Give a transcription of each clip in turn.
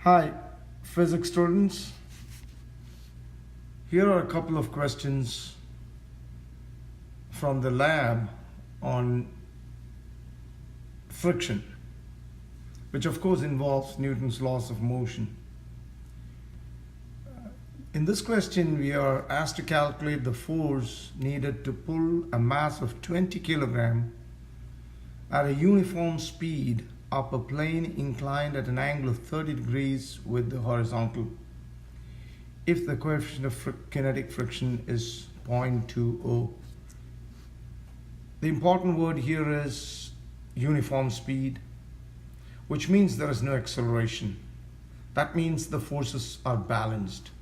Hi, physics students. Here are a couple of questions from the lab on friction, which of course involves Newton's laws of motion. In this question, we are asked to calculate the force needed to pull a mass of 20 kg at a uniform speed up a plane inclined at an angle of 30 degrees with the horizontal, if the coefficient of kinetic friction is 0.20. The important word here is uniform speed, which means there is no acceleration. That means the forces are balanced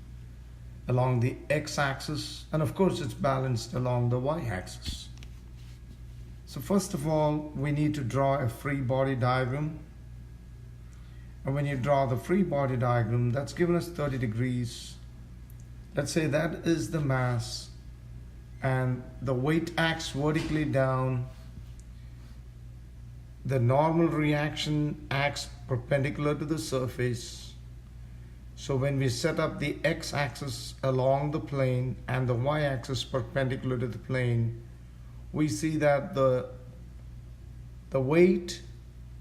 along the x-axis, and of course it's balanced along the y-axis. So first of all, we need to draw a free body diagram. And when you draw the free body diagram, that's given us 30 degrees. Let's say that is the mass, and the weight acts vertically down. The normal reaction acts perpendicular to the surface. So when we set up the x-axis along the plane and the y-axis perpendicular to the plane, we see that the weight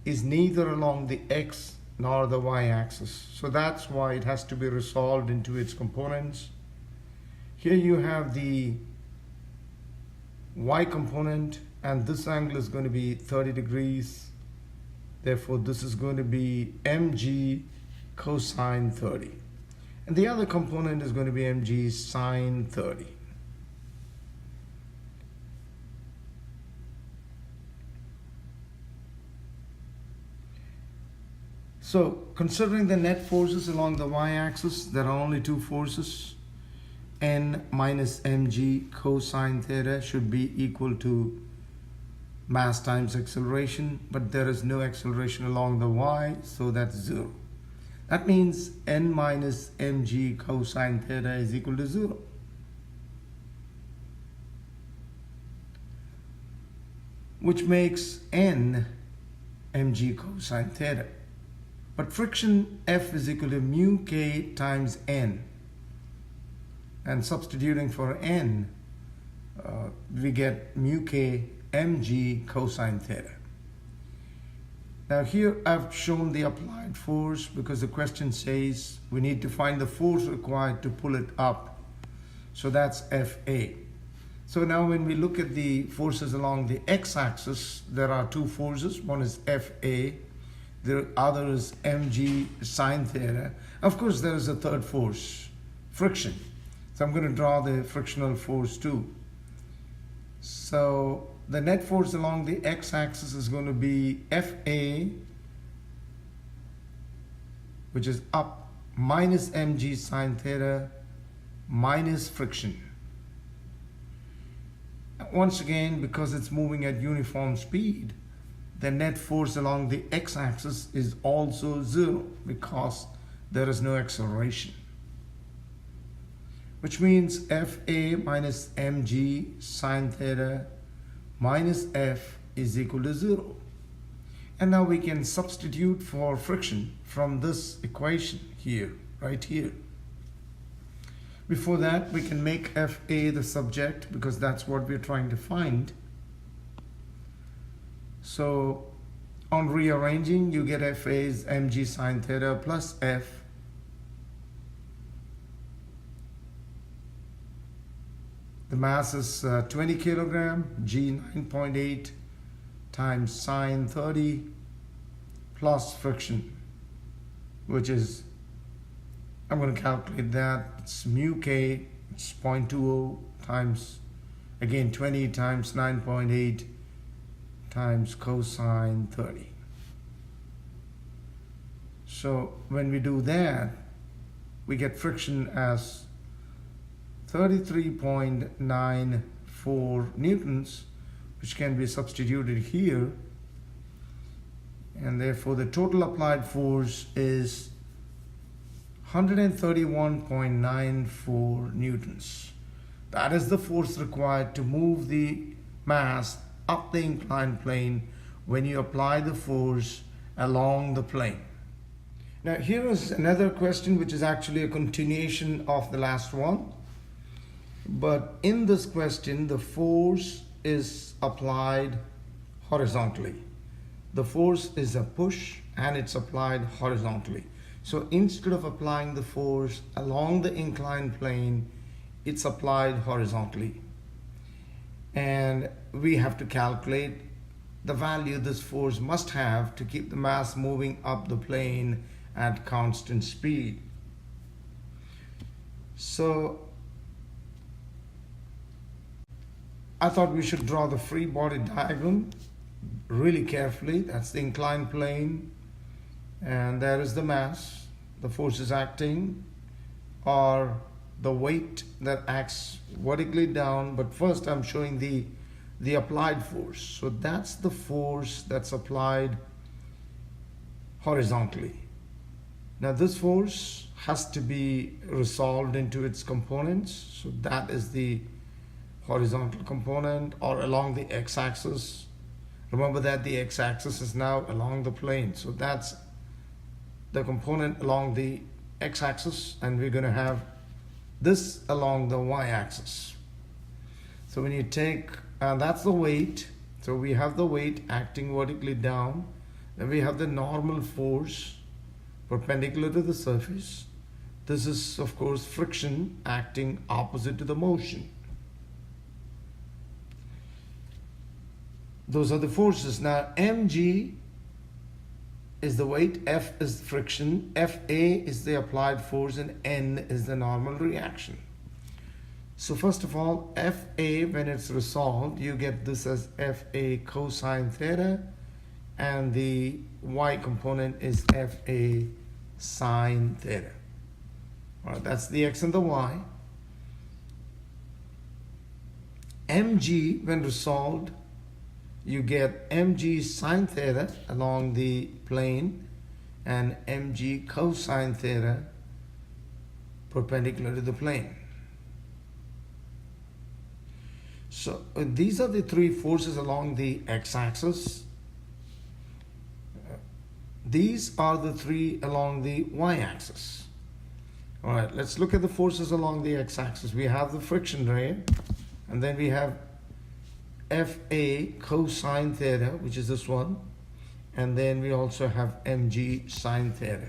is neither along the x nor the y-axis. So that's why it has to be resolved into its components. Here you have the y component, and this angle is going to be 30 degrees. Therefore, this is going to be mg cosine 30. And the other component is going to be mg sine 30. So, considering the net forces along the y-axis, there are only two forces. N minus mg cosine theta should be equal to mass times acceleration, but there is no acceleration along the y, so that's 0. That means N minus mg cosine theta is equal to 0. Which makes N mg cosine theta. But friction F is equal to mu k times N. And substituting for N, we get mu k mg cosine theta. Now here I've shown the applied force because the question says we need to find the force required to pull it up. So that's Fa. So now when we look at the forces along the x-axis, there are two forces. One is Fa. The other is mg sine theta. Of course, there is a third force, friction. So I'm going to draw the frictional force too. So the net force along the x-axis is going to be Fa, which is up, minus mg sine theta minus friction. Once again, because it's moving at uniform speed, the net force along the x-axis is also 0 because there is no acceleration. Which means Fa minus mg sine theta minus F is equal to 0. And now we can substitute for friction from this equation here, right here. Before that, we can make Fa the subject because that's what we're trying to find. So on rearranging, you get Fa is mg sine theta plus F. The mass is 20 kilogram, g 9.8 times sine 30 plus friction, which is, I'm going to calculate that, it's mu k, it's 0.20 times, again 20 times 9.8 times cosine 30. So when we do that, we get friction as 33.94 newtons, which can be substituted here, and therefore the total applied force is 131.94 newtons. That is the force required to move the mass up the inclined plane when you apply the force along the plane. Now here is another question which is actually a continuation of the last one. But in this question, the force is applied horizontally. The force is a push and it's applied horizontally. So instead of applying the force along the inclined plane, it's applied horizontally. And we have to calculate the value this force must have to keep the mass moving up the plane at constant speed. So I thought we should draw the free body diagram really carefully. That's the inclined plane, and there is the mass, the force is acting, or the weight that acts vertically down. But first I'm showing the applied force. So that's the force that's applied horizontally. Now this force has to be resolved into its components. So that is the horizontal component, or along the x-axis. Remember that the x-axis is now along the plane. So that's the component along the x-axis, and we're going to have this along the y-axis. So when you take, that's the weight. So we have the weight acting vertically down. Then we have the normal force perpendicular to the surface. This is, of course, friction acting opposite to the motion. Those are the forces. Now mg is the weight, F is friction, Fa is the applied force, and N is the normal reaction. So first of all, Fa, when it's resolved, you get this as Fa cosine theta, and the y component is Fa sine theta. All right, that's the x and the y. Mg, when resolved, you get mg sine theta along the plane and mg cosine theta perpendicular to the plane. So these are the three forces along the x-axis. These are the three along the y-axis. All right, let's look at the forces along the x-axis. We have the friction rate, and then we have Fa cosine theta, which is this one, and then we also have mg sine theta.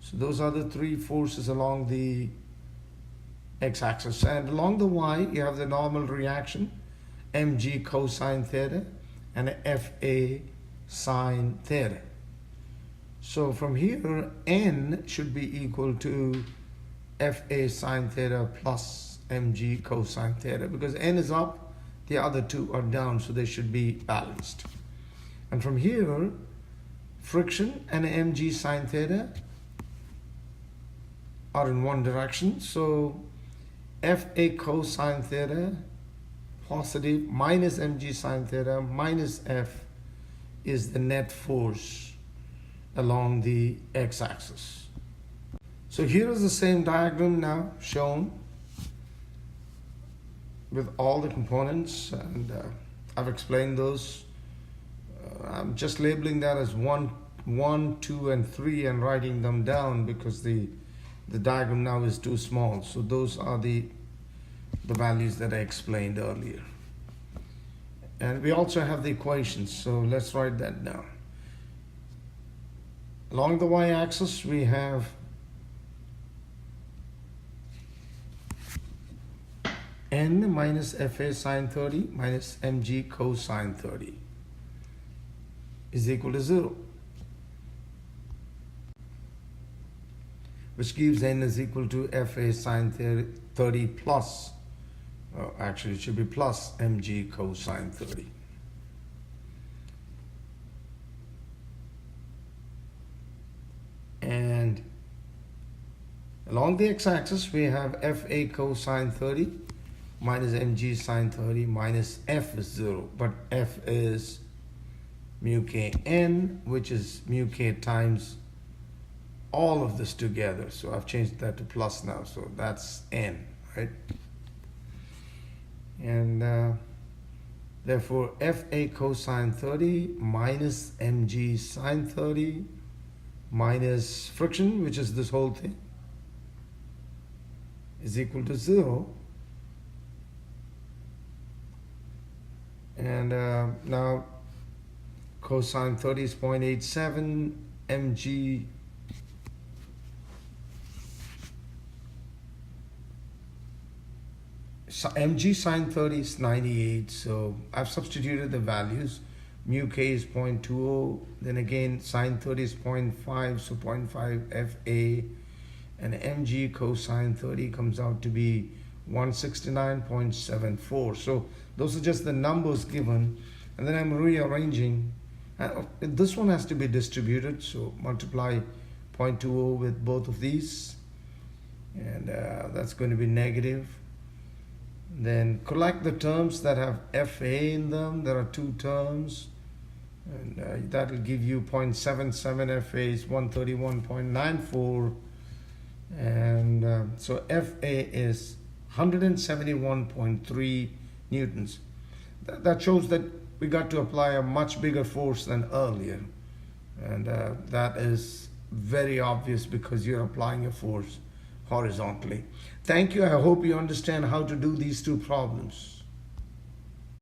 So those are the three forces along the x-axis. And along the y, you have the normal reaction, mg cosine theta and Fa sine theta. So from here, N should be equal to Fa sine theta plus mg cosine theta, because N is up, the other two are down, so they should be balanced. And from here, friction and mg sine theta are in one direction. So Fa cosine theta positive minus mg sine theta minus F is the net force along the x-axis. So here is the same diagram now shown with all the components, and I've explained those. I'm just labeling that as 1, 2, and 3 and writing them down because the diagram now is too small. So those are the values that I explained earlier. And we also have the equations, so let's write that down. Along the y-axis, we have N minus Fa sine 30 minus mg cosine 30 is equal to 0, which gives N is equal to Fa sine 30 plus, actually it should be plus mg cosine 30. And along the x-axis, we have Fa cosine 30 minus mg sine 30 minus F is 0, but F is mu k n, which is mu k times all of this together. So I've changed that to plus now, so that's n, right? And therefore Fa cosine 30 minus mg sine 30 minus friction, which is this whole thing, is equal to 0. And now cosine 30 is 0.87 mg mg sine 30 is 98. So I've substituted the values. Mu k is 0.20, then again sine 30 is 0.5, so 0.5 fa, and mg cosine 30 comes out to be 169.74. So those are just the numbers given, and then I'm rearranging. This one has to be distributed, so multiply 0.20 with both of these, and that's going to be negative. Then collect the terms that have FA in them. There are two terms, and that will give you 0.77 FA is 131.94, and so FA is 171.3 newtons. That shows that we got to apply a much bigger force than earlier, and that is very obvious because you're applying a force horizontally. Thank you. I hope you understand how to do these two problems.